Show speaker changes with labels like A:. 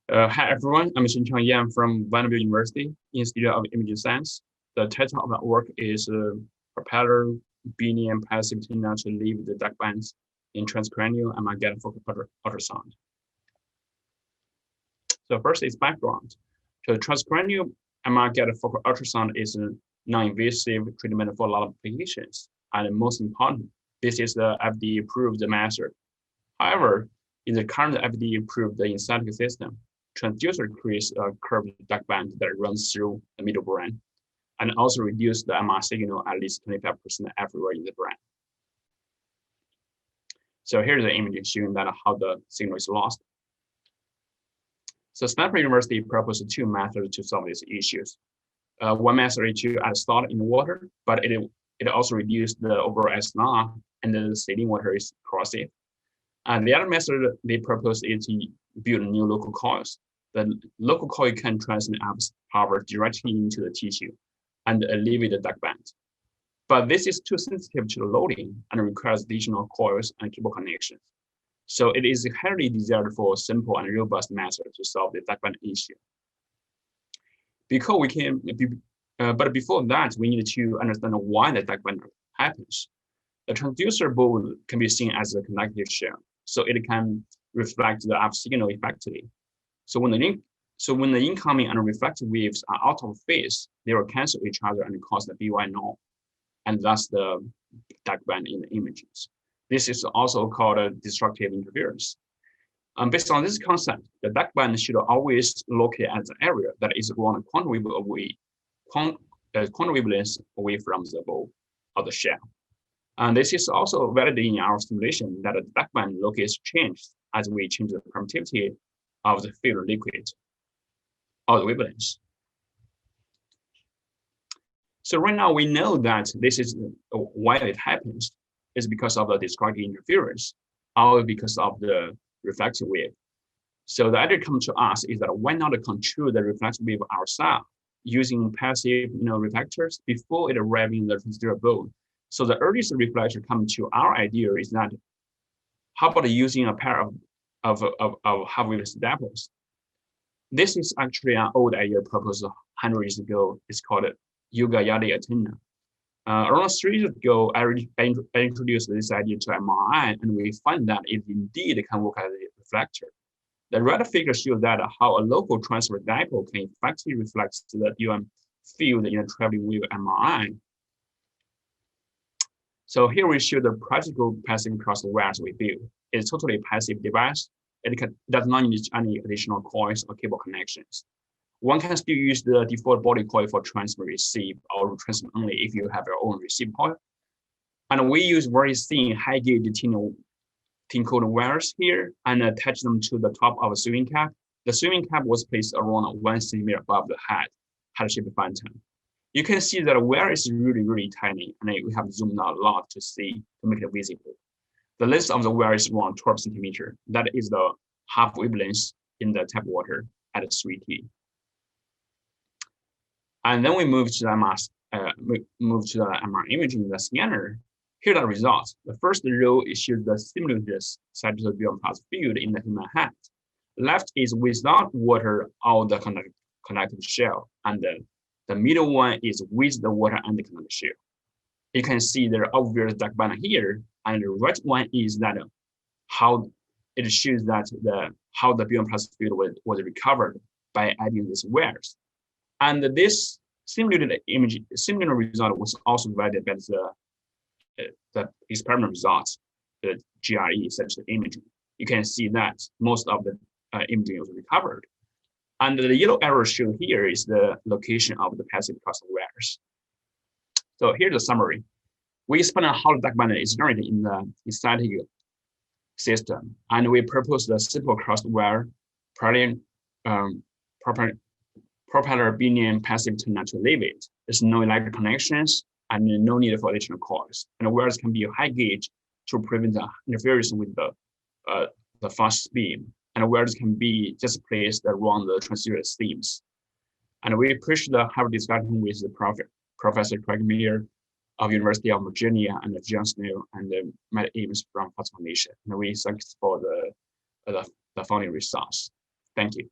A: Hi everyone, I'm Xinqiang from Vanderbilt University, Institute of Imaging Science. The title of my work is Propeller, Beanie, and Passive Antenna to Leave the Dark Bands in Transcranial MRgFUS ultrasound. So first is background. So transcranial MRgFUS ultrasound is a non-invasive treatment for a lot of applications. And most important, this is the FDA-approved method. However, in the current FDA-approved in-static system, transducer creates a curved dark band that runs through the middle brain and also reduce the MR signal at least 25% everywhere in the brain. So here's the image showing that how the signal is lost. So Stanford University proposed two methods to solve these issues. One method is to add salt in water, but it also reduced the overall SNR and the saline water is corrosive. And the other method they propose is to build new local coils. The local coil can transmit power directly into the tissue and alleviate the dark band. But this is too sensitive to the loading and requires additional coils and cable connections. So it is highly desired for a simple and robust method to solve the dark band issue. But before that, we need to understand why the dark band happens. The transducer bulb can be seen as a conductive shell, so it can reflect the up signal effectively. So when the incoming and reflected waves are out of phase, they will cancel each other and cause the BY null, and thus the dark band in the images. This is also called a destructive interference. Based on this concept, the dark band should always locate at the area that is around quantum wavelengths away from the bulb of the shell. And this is also valid in our simulation that the dark band locates changes as we change the permittivity of the field liquid or the wavelengths. So right now we know that this is why it happens. It's because of the destructive interference or because of the reflective wave. So the idea comes to us is that why not control the reflective wave ourselves using passive reflectors before it arriving in the transducer bulb. So the earliest reflection coming to our idea is that how about using a pair of half-wave dipoles? This is actually an old idea proposed 100 years ago. It's called Yuga-Yali antenna. Around 3 years ago, I introduced this idea to MRI, and we find that it indeed can work as a reflector. The red figure shows that how a local transfer dipole can effectively reflect the UM field in a traveling wave MRI. So here we show the practical passive cross wires we build. It's totally a passive device. It does not need any additional coils or cable connections. One can still use the default body coil for transfer receive or transfer only if you have your own receive coil. And we use very thin high gauge tin coated wires here and attach them to the top of a swimming cap. The swimming cap was placed around 1 centimeter above the head-shaped phantom. You can see that the wire is really, really tiny, and we have zoomed out a lot to make it visible. The length of the wire is around 12 centimeters. That is the half wavelength in the tap water at 3T. And then we move to the MR imaging the scanner. Here are the results. The first row shows the simulated sagittal BMPlus field in the human head. Left is without water or the conductive shell, and the middle one is with the water and the conductive shell. You can see the obvious dark band here, and the right one is that how it shows that how the BMPlus field was recovered by adding these wires. And this simulated result was also provided by the experiment results, the GRE, such as imaging. You can see that most of the imaging was recovered. And the yellow arrow shown here is the location of the passive cross wires. So here's the summary. We explain how the dark band is generated in the static system, and we propose the simple cross wire propeller, Beanie, and passive antenna to Alleviate. There's no electric connections and no need for additional coils. And the wires can be high gauge to prevent the interference with the fast beam. And the wires can be just placed around the transducer seams. And we push the hard discussion with the Professor Craig Miller of University of Virginia and John Snell and Matt Ames from Fox Foundation. And we thanks for the following results. Thank you.